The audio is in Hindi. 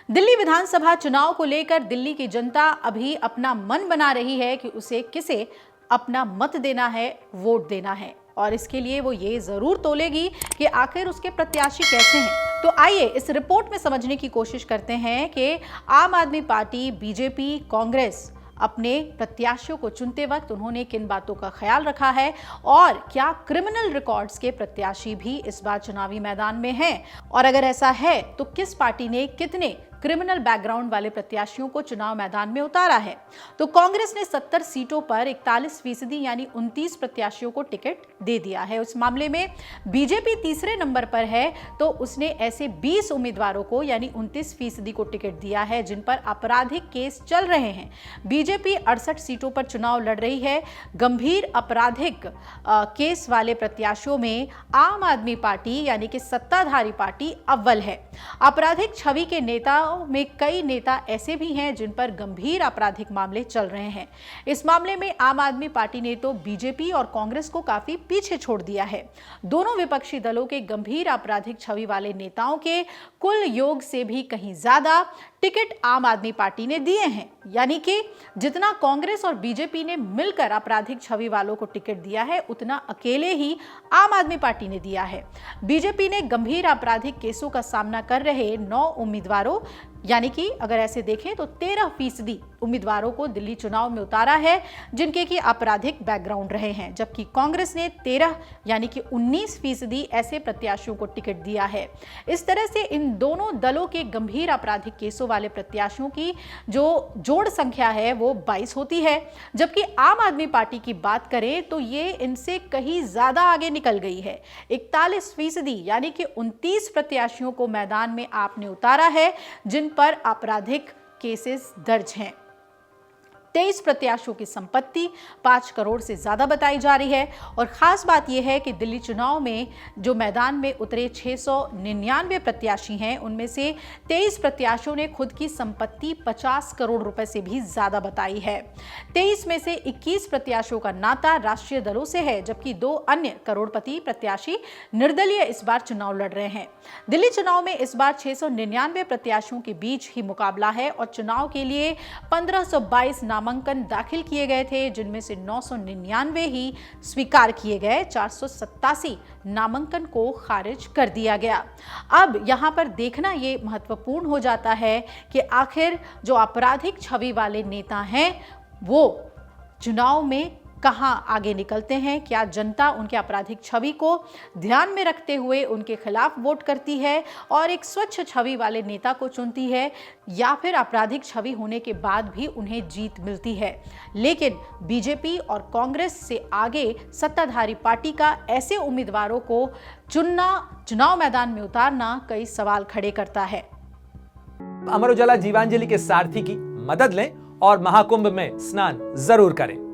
दिल्ली विधानसभा चुनाव को लेकर दिल्ली की जनता अभी अपना मन बना रही है कि उसे किसे अपना मत देना है, वोट देना है, और इसके लिए वो ये जरूर तोलेगी कि आखिर उसके प्रत्याशी कैसे हैं। तो आइए इस रिपोर्ट में समझने की कोशिश करते हैं कि आम आदमी पार्टी, बीजेपी, कांग्रेस अपने प्रत्याशियों को चुनते वक्त उन्होंने किन बातों का ख्याल रखा है और क्या क्रिमिनल रिकॉर्ड्स के प्रत्याशी भी इस बार चुनावी मैदान में हैं, और अगर ऐसा है तो किस पार्टी ने कितने क्रिमिनल बैकग्राउंड वाले प्रत्याशियों को चुनाव मैदान में उतारा है। तो कांग्रेस ने 70 सीटों पर 41% यानी 29 प्रत्याशियों को टिकट दे दिया है। उस मामले में बीजेपी तीसरे नंबर पर है, तो उसने ऐसे 20 उम्मीदवारों को यानी 29% को टिकट दिया है जिन पर आपराधिक केस चल रहे हैं। बीजेपी 68 सीटों पर चुनाव लड़ रही है। गंभीर आपराधिक केस वाले प्रत्याशियों में आम आदमी पार्टी यानी कि सत्ताधारी पार्टी अव्वल है। आपराधिक छवि के नेताओं में कई नेता ऐसे भी हैं जिन पर गंभीर आपराधिक मामले चल रहे हैं। इस मामले में आम आदमी पार्टी ने तो बीजेपी और कांग्रेस को काफी पीछे छोड़ दिया है। दोनों विपक्षी दलों के गंभीर आपराधिक छवि वाले नेताओं के कुल योग से भी कहीं ज्यादा टिकट आम आदमी पार्टी ने दिए हैं, यानी कि जितना कांग्रेस और बीजेपी ने मिलकर आपराधिक छवि वालों को टिकट दिया है उतना अकेले ही आम आदमी पार्टी ने दिया है। बीजेपी ने गंभीर आपराधिक केसों का सामना कर रहे 9 उम्मीदवारों यानी कि अगर ऐसे देखें तो 13% उम्मीदवारों को दिल्ली चुनाव में उतारा है जिनके की आपराधिक बैकग्राउंड रहे हैं, जबकि कांग्रेस ने 13 यानी कि 19% ऐसे प्रत्याशियों को टिकट दिया है। इस तरह से इन दोनों दलों के गंभीर आपराधिक केसों वाले प्रत्याशियों की जो जोड़ संख्या है वो 22 होती है, जबकि आम आदमी पार्टी की बात करें तो ये इनसे कहीं ज्यादा आगे निकल गई है। 41% यानी कि 29 प्रत्याशियों को मैदान में आपने उतारा है जिन पर आपराधिक केसेस दर्ज हैं। 23 प्रत्याशियों की संपत्ति 5 करोड़ से ज्यादा बताई जा रही है, और खास बात यह है कि दिल्ली चुनाव में जो मैदान में उतरे 699 प्रत्याशी हैं उनमें से 23 प्रत्याशियों ने खुद की संपत्ति 50 करोड़ रुपए से भी ज्यादा बताई है। 23 में से 21 प्रत्याशियों का नाता राष्ट्रीय दलों से है, जबकि 2 अन्य करोड़पति प्रत्याशी निर्दलीय इस बार चुनाव लड़ रहे हैं। दिल्ली चुनाव में इस बार 699 प्रत्याशियों के बीच ही मुकाबला है और चुनाव के लिए 1522 नामांकन दाखिल किए गए थे, जिनमें से 999 ही स्वीकार किए गए। 487 नामांकन को खारिज कर दिया गया। अब यहां पर देखना यह महत्वपूर्ण हो जाता है कि आखिर जो आपराधिक छवि वाले नेता हैं वो चुनाव में कहां आगे निकलते हैं। क्या जनता उनके आपराधिक छवि को ध्यान में रखते हुए उनके खिलाफ वोट करती है और एक स्वच्छ छवि वाले नेता को चुनती है, या फिर आपराधिक छवि होने के बाद भी उन्हें जीत मिलती है। लेकिन बीजेपी और कांग्रेस से आगे सत्ताधारी पार्टी का ऐसे उम्मीदवारों को चुनना, चुनाव मैदान में उतारना कई सवाल खड़े करता है। अमर उजाला जीवांजलि के सारथी की मदद लें और महाकुंभ में स्नान जरूर करें।